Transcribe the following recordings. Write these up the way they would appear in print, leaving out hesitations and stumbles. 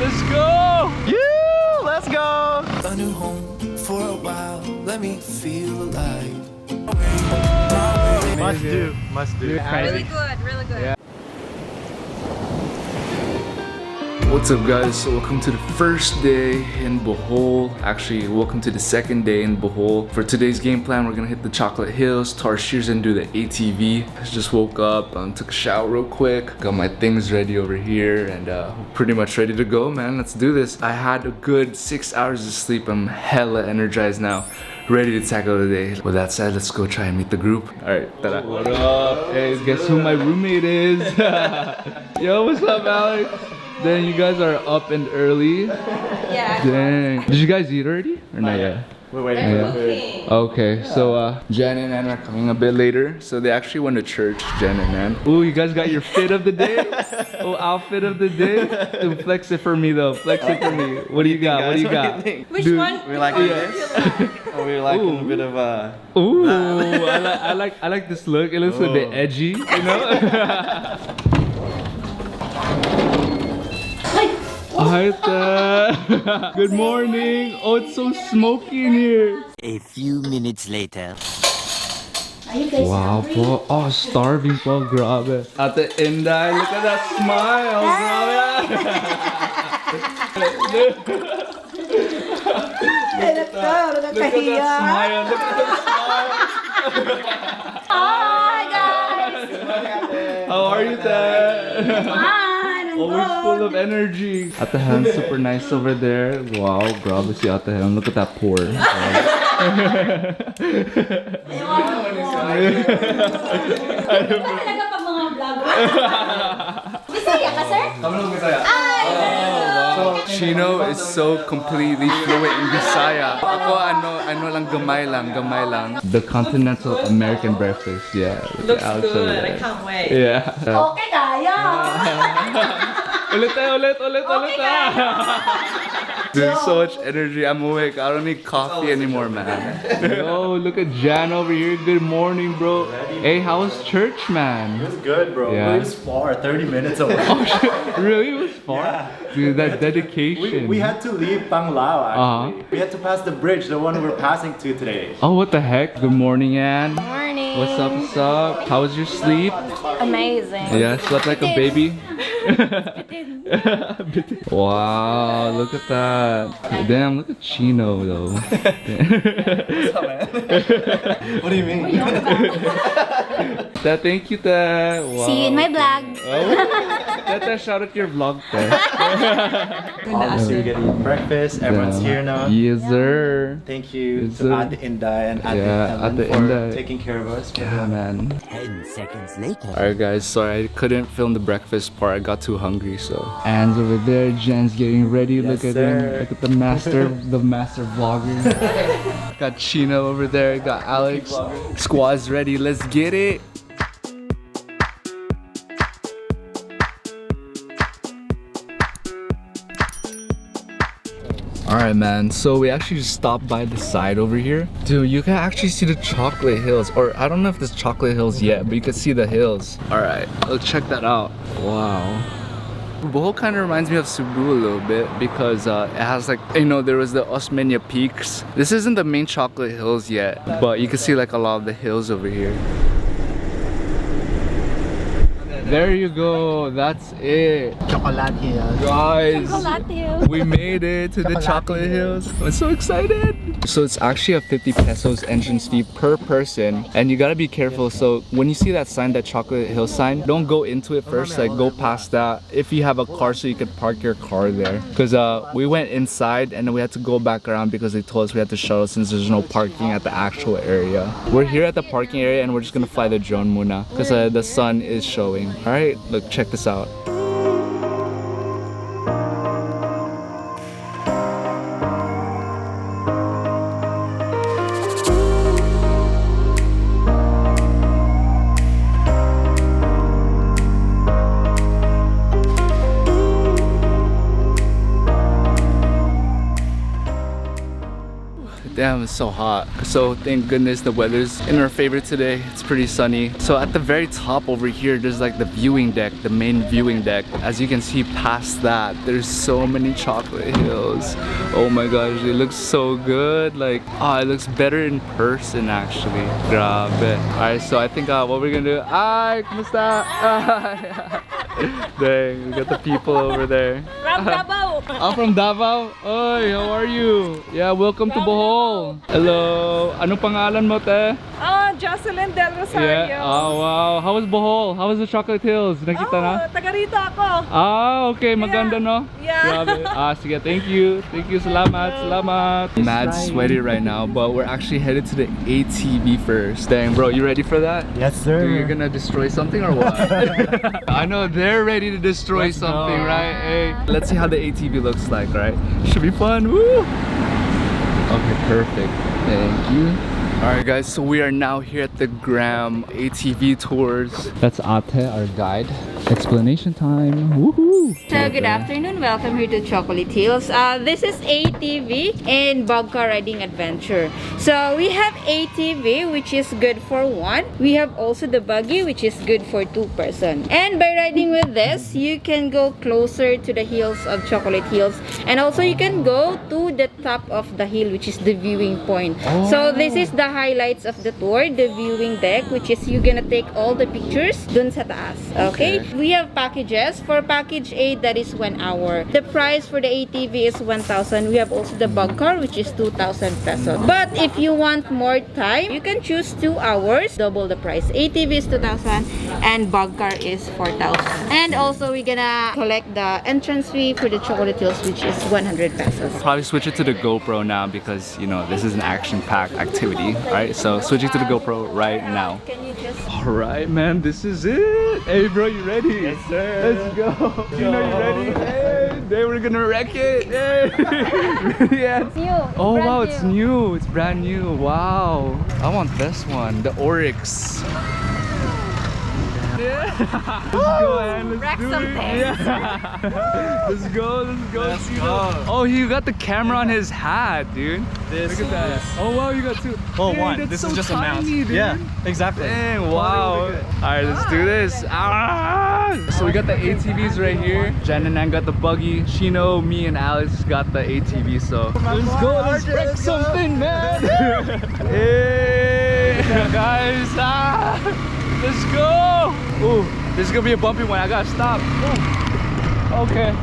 Let's go! Yeah, let's go! A new home for a while, let me feel alive. Must do, must do. Really good, really good. Yeah. What's up guys, so welcome to the first day in Bohol. Actually, welcome to the second day in Bohol. For today's game plan, we're gonna hit the Chocolate Hills, Tarshiers, and do the ATV. I just woke up, took a shower real quick, got my things ready over here, and pretty much ready to go, man. Let's do this. I had a good 6 hours of sleep. I'm hella energized now, ready to tackle the day. With that said, let's go try and meet the group. Alright, tada. What up? Hey, guess who my roommate is? Yo, what's up, Alex? Dang, you guys are up and early. Yeah. Dang. Did you guys eat already? Or not yet? We're waiting for food. Okay, so Jen and Nan are coming a bit later. So they actually went to church, Jen and Nan. Ooh, you guys got your fit of the day? Oh, outfit of the day? Dude, flex it for me though. Flex it for me. What do you got? What do you got? Which Dude, one? We like this? Or we like a bit of Ooh, I like this look. It looks a bit edgy, you know? Hi there. Good morning. Oh, it's so smoky in here. A few minutes later. Wow, po. Oh, starving po. Grabe. Ate Inday, look at that smile. Grabe. Look at that smile. Look at that smile. Hi guys. How are you, Dad? Always full of energy. Ate Helm's super nice over there. Wow, grabe si Ate Helm. Look at that pour. Bisaya ka, sir? So, Chino is so completely fluent in Bisaya. Ako ano lang, gamay lang. The continental American breakfast, yeah. Looks good. I can't wait. Yeah. Okay, kaya. Ulit. There's so much energy. I'm awake. I don't need coffee anymore, man. Yo, look at Jan over here. Good morning, bro. Hey, how was church, man? It was good, bro. Yeah. It was far, 30 minutes away. Oh, shit. Really? It was far? Yeah. Dude, that dedication. We had to leave Panglao actually. We had to pass the bridge, the one we're passing to today. Oh, what the heck? Good morning, Ann. Morning. What's up? How was your sleep? Amazing. Yeah, slept like a baby. Wow, look at that. Damn, look at Chino though. What's up, man? What do you mean? Dad, thank you, Dad. Wow. See you in my vlog. Oh, Dad, shout out your vlog, Dad. Obviously, we're getting breakfast. Everyone's here now. Yes, sir. Thank you Yes, to sir. Ate Inday and Ate Yeah, Helen Ate for Inday. taking care of us. Yeah, man. 10 seconds later. Alright guys, sorry I couldn't film the breakfast part. I got too hungry, so. Anne's over there, Jen's getting ready. Look at him. sir. Look at the master vlogger. Got Chino over there, got Alex. Squad's ready, let's get it. Alright man, so we actually just stopped by the side over here. Dude, you can actually see the chocolate hills. Or I don't know if there's chocolate hills yet, but you can see the hills. Alright, let's check that out. Wow. Bohol kind of reminds me of Cebu a little bit because it has like, you know, there was the Osmeña Peaks. This isn't the main chocolate hills yet, but you can see like a lot of the hills over here. There you go, that's it. Chocolate Hills. Guys, we made it to the Chocolate Hills. I'm so excited. So it's actually a 50 pesos entrance fee per person, and you gotta be careful. So when you see that sign, that Chocolate Hill sign, don't go into it first, like go past that if you have a car, so you could park your car there. Because we went inside and then we had to go back around because they told us we had to shuttle since there's no parking at the actual area. We're here at the parking area and we're just gonna fly the drone muna because the sun is showing. Alright, look, check this out. Damn, it's so hot. So thank goodness the weather's in our favor today. It's pretty sunny. So at the very top over here, there's like the viewing deck, the main viewing deck. As you can see past that, there's so many chocolate hills. Oh my gosh, it looks so good. Like, it looks better in person actually. Grabe. Alright, so I think what we're gonna do. Ay, kumusta? Dang, we got the people over there. From Davao. I'm from Davao. Oy, how are you? Yeah, welcome to Bohol. Hello. Ano pangalan mo, te? Oh, Jocelyn Del Rosario. Yeah. Oh, wow. How was Bohol? How was the Chocolate Hills? Nakita na? Taga rito ako. Okay. Maganda, no? Yeah. Grabe. Sige. Thank you. Thank you. Salamat. Salamat. Mad sweaty right now, but we're actually headed to the ATV first. Dang, bro. You ready for that? Yes, sir. You're gonna destroy something or what? I know they're ready to destroy something, right? Hey, let's see how the ATV looks like, right? Should be fun. Woo! Okay, perfect. Thank you. Alright guys, so we are now here at the Graham ATV Tours. That's Ate, our guide. Explanation time. Woohoo! So good afternoon, welcome here to Chocolate Hills. This is ATV and bug car riding adventure. So we have ATV, which is good for one. We have also the buggy, which is good for two person. And by riding with this, you can go closer to the hills of Chocolate Hills, and also you can go to the top of the hill, which is the viewing point. So this is the highlights of the tour, the viewing deck, which is you're gonna take all the pictures dun sa taas. Okay? We have packages. For package A, that is 1 hour. The price for the ATV is 1,000. We have also the bug car, which is 2,000 pesos. But if you want more time, you can choose 2 hours, double the price. ATV is 2,000 and bug car is 4,000. And also we're gonna collect the entrance fee for the Chocolate Hills, which is 100 pesos. Probably switch it to the GoPro now because, you know, this is an action-packed activity. Alright, so switching to the GoPro right now. Can you just... Alright, man, this is it. Hey, bro, you ready? Yes, sir. Let's go. You know you ready? Hey, they were gonna wreck it. Hey. Yeah. New. Oh, wow, it's new. It's brand new. Wow. I want this one, the Oryx. Yeah. Let's go, man. Let's Wreck do some it. things. Yeah. Let's go. Let's go. Oh, you got the camera on his hat, dude. This Look at that. Oh, wow, you got two. Oh, Dude, one. that's This so is just tiny, a mount. dude. Yeah, exactly. Dang, wow. Alright, let's do this. So we got the ATVs right here. Jen and Nan got the buggy. Shino, me, and Alex got the ATV. So let's go. Let's wreck something, man. Hey, guys. Let's go. Ooh, this is gonna be a bumpy one. I gotta stop. Ooh. Okay.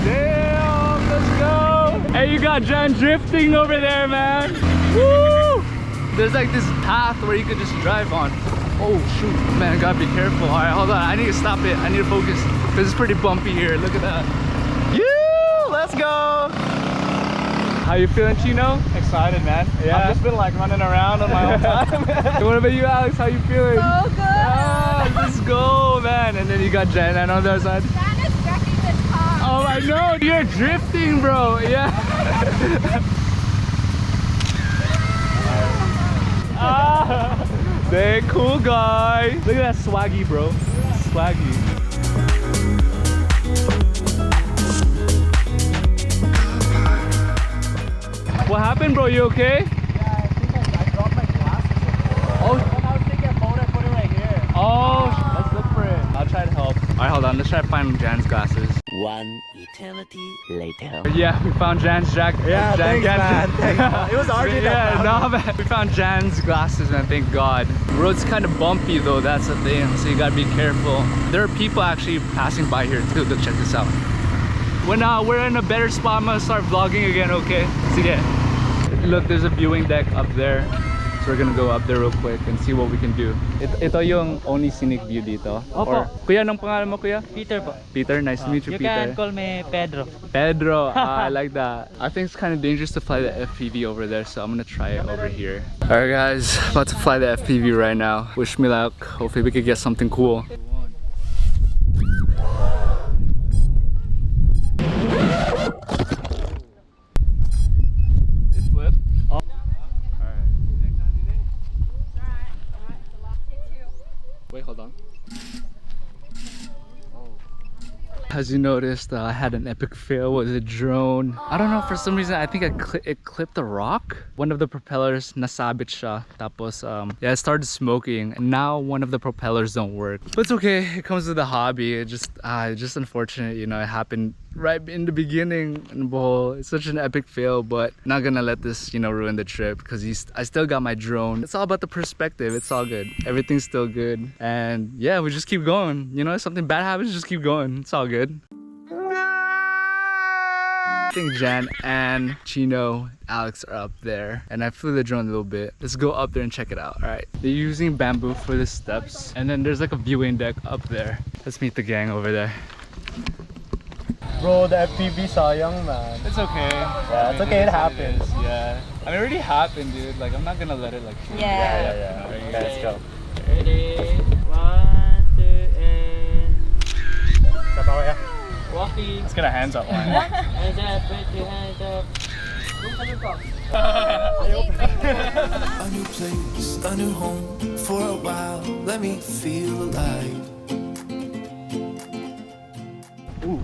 Damn, let's go. Hey, you got Jen drifting over there, man. Woo! There's like this path where you could just drive on. Oh shoot, man, I gotta be careful. All right, hold on. I need to stop it. I need to focus because it's pretty bumpy here. Look at that. You, let's go. How you feeling, Chino? Excited, man. Yeah. I've just been like running around on my own time. What about you, Alex? How you feeling? So good. Let's go, man. And then you got Jen on the other side. That is wrecking this car. Oh, I know. You're drifting, bro. Yeah. They're cool guy. Look at that swaggy, bro. Swaggy. What happened, bro? You okay? Yeah, I think I dropped my glasses. Oh. When I was taking a photo, I put it right here. Oh, let's look for it. I'll try to help. Alright, hold on. Let's try to find Jan's glasses. One eternity later. Yeah, we found Jan's jacket. Yeah, thanks, man. Thanks. It was RJ that found no, man. We found Jan's glasses, man. Thank God. The road's kind of bumpy, though. That's the thing. So you gotta be careful. There are people actually passing by here, too. Look, check this out. When we're in a better spot, I'm gonna start vlogging again, okay? Sige. Look, there's a viewing deck up there. So we're gonna go up there real quick and see what we can do. Ito yung only scenic view dito. Opo. Kuya, anong pangalan mo, kuya? Peter po. Peter, nice to meet you, You Peter. can call me Pedro. Pedro, I like that. I think it's kind of dangerous to fly the FPV over there, so I'm gonna try it over here. Alright guys, about to fly the FPV right now. Wish me luck. Hopefully we could get something cool. It flipped. Oh. Wait, hold on. as you noticed, I had an epic fail with a drone. I don't know, for some reason, I think it clipped a rock. One of the propellers, nasabit siya. Tapos, yeah, it started smoking. And now one of the propellers don't work. But it's okay, it comes with the hobby. It's just unfortunate, you know, it happened right in the beginning in Bohol. It's such an epic fail, but not gonna let this, you know, ruin the trip because I still got my drone. It's all about the perspective. It's all good. Everything's still good. And yeah, we just keep going. You know, if something bad happens, just keep going. It's all good. I think Jan and Chino, Alex are up there, and I flew the drone a little bit. Let's go up there and check it out. All right, they're using bamboo for the steps, and then there's like a viewing deck up there. Let's meet the gang over there. Bro, the FPV sayang, man. It's okay. Yeah, it's okay, it happens. Yeah. I mean, it already happened, dude. Like, I'm not gonna let it like shoot. Yeah. Okay, let's go. Ready? 1, 2, and Sabaw ya. walking. Let's get our hands up. Hands up, put your hands up. A new place, a new home. For a while, let me feel alive. Ooh,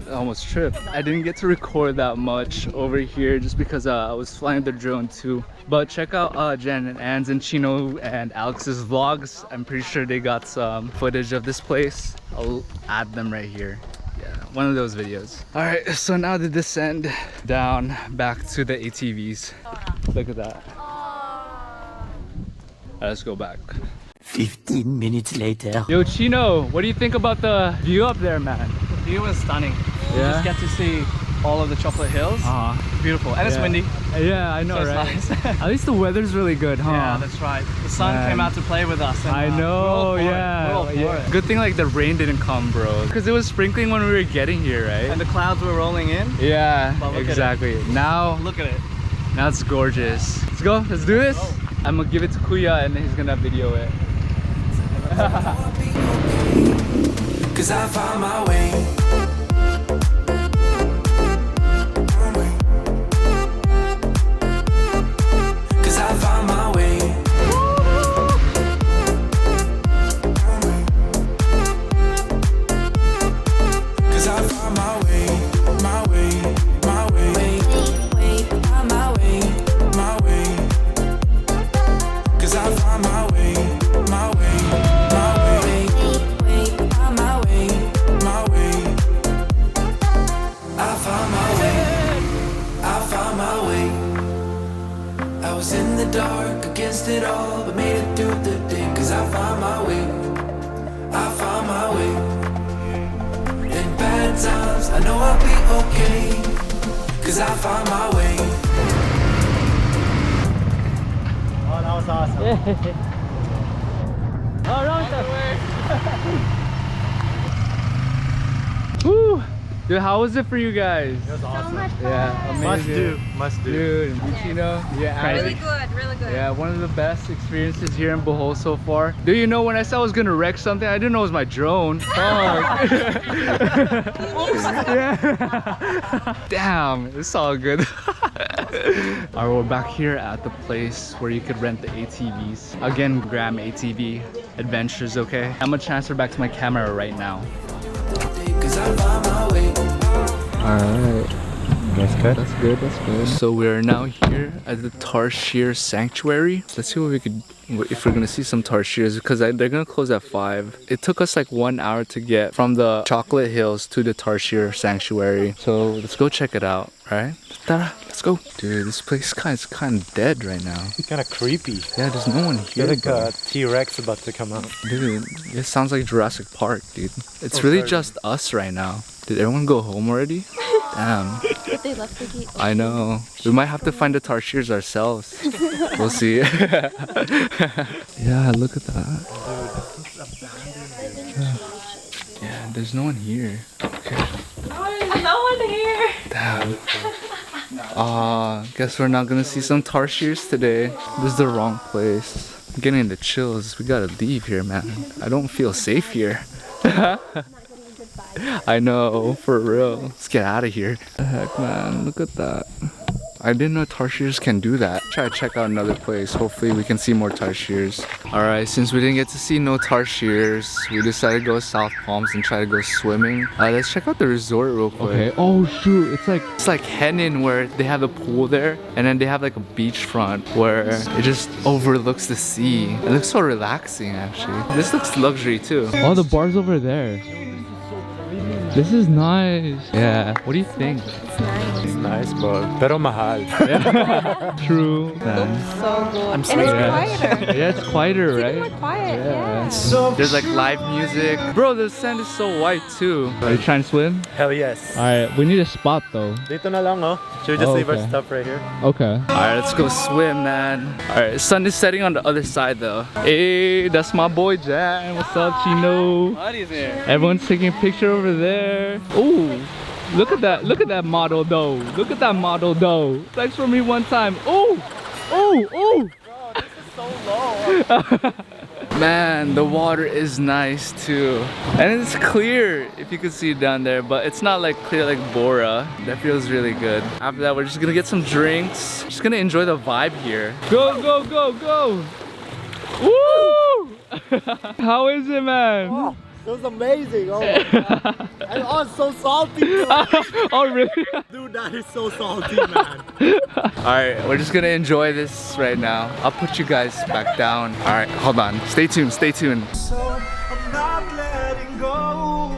I almost tripped. I didn't get to record that much over here just because I was flying the drone too. But check out Jen and Anne's and Chino and Alex's vlogs. I'm pretty sure they got some footage of this place. I'll add them right here. Yeah, one of those videos. All right, so now the descent down back to the ATVs. Look at that. All right, let's go back. 15 minutes later. Yo, Chino, what do you think about the view up there, man? The view was stunning. You Yeah? just get to see all of the chocolate hills. Beautiful. And it's Yeah. windy. Yeah, I know, So it's right? nice. At least the weather's really good, huh? Yeah, that's right. The sun Man. came out to play with us. And, I we're all know, for it. yeah. We're all for it. Good thing like the rain didn't come, bro. Because it was sprinkling when we were getting here, right? And the clouds were rolling in. Yeah, But look at it. exactly. Now Look at it. it's gorgeous. Let's go, let's do this. I'm gonna give it to Kuya and then he's gonna video it. Cause I found my way. Cause I found my way. Cause I found my way, my way, my way. Found my way, my way. Cause I found my way, my way, my way. Found my way, my way. I found my way, I found my way. I was in the dark against it all, but made it through the day. Cause I found my way, I found my way. In bad times, I know I'll be okay. Cause I found my way. Oh, that was awesome. Woo! Dude, how was it for you guys? It was awesome. Yeah, amazing. Must do. Dude, Chino, yeah, Really good, really good. yeah, one of the best experiences here in Bohol so far. Do you know when I said I was gonna wreck something, I didn't know it was my drone. Fuck. Yeah. Damn, it's all good. Alright, we're back here at the place where you could rent the ATVs. Again, Graham ATV Adventures, okay? I'm gonna transfer back to my camera right now. Cause I found my way. Alright. That's good. That's good, that's good. So we're now here at the Tarshier Sanctuary. Let's see what we could, if we're gonna see some Tarshiers, because they're gonna close at 5. It took us like 1 hour to get from the Chocolate Hills to the Tarshier Sanctuary. So let's go check it out, alright? Let's go. Dude, this place is kind of dead right now. Kind of creepy. Yeah, there's no one here. Feel like bro. a T-Rex about to come out. Dude, it sounds like Jurassic Park, dude. It's really sorry. just us right now. Did everyone go home already? Damn. But they left the gate. I know. We might have to find the Tarshiers ourselves. We'll see. Yeah, look at that. Yeah, there's no one here. Okay. No one here. Damn. Guess we're not gonna see some Tarshiers today. This is the wrong place. I'm getting the chills. We gotta leave here, man. I don't feel safe here. I know, for real. Let's get out of here. The heck, man, look at that. I didn't know Tarshiers can do that. Try to check out another place. Hopefully we can see more Tarshiers. Alright, since we didn't get to see no Tarshiers, we decided to go to South Palms and try to go swimming. Let's check out the resort real quick. Okay. Oh shoot, it's like Henin where they have a pool there, and then they have like a beachfront where it just overlooks the sea. It looks so relaxing actually. This looks luxury too. oh, the bar's over there. This is nice. Yeah. What do you think? It's nice, bro. Pero mahal. True. So good. And it's Yeah. quieter. Yeah, it's quieter, right? More quiet, yeah. There's like live music. Bro, the sand is so white too. Are you trying to swim? Hell yes. Alright, we need a spot though. Dito na lang, oh. Should we just Oh, leave our okay. stuff right here? Okay. Alright, let's go swim, man. Alright, sun is setting on the other side though. Hey, that's my boy Jan. What's up, Chino? Everyone's taking a picture over there. Ooh, look at that. Look at that model though. Look at that model though. Thanks for me one time. Ooh, ooh, ooh. Bro, this is so low. Man, the water is nice too. And it's clear if you can see it down there, but it's not like clear like Bora. That feels really good. After that, we're just gonna get some drinks. Just gonna enjoy the vibe here. Go, go, go, go. Woo! How is it, man? Oh, it was amazing. Oh my god. And oh, it's so salty, bro. Oh, really? Dude, that is so salty, man. Alright, we're just gonna enjoy this right now. I'll put you guys back down. Alright, hold on. Stay tuned, stay tuned. So I'm not letting go.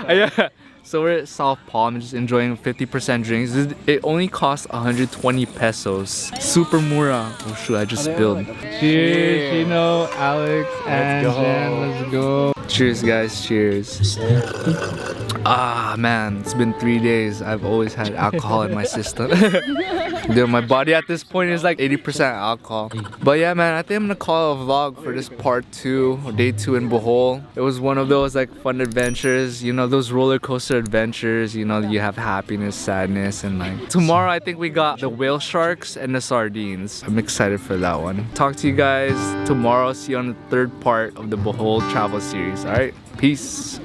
Yeah. So we're at South Palm, just enjoying 50% drinks. It only costs 120 pesos. Super mura. Oh shoot, I just spilled. Cheers, Chino, Alex, and go. Jen. Let's go. Cheers, guys. Cheers. Ah, man, it's been 3 days. I've always had alcohol in my system. Dude, my body at this point is like 80% alcohol. But yeah, man, I think I'm gonna call it a vlog for this part 2, or day 2 in Bohol. It was one of those like fun adventures, you know, those roller coaster adventures. You know, you have happiness, sadness, and like tomorrow I think we got the whale sharks and the sardines. I'm excited for that one. Talk to you guys tomorrow. See you on the 3rd part of the Bohol travel series. All right, peace.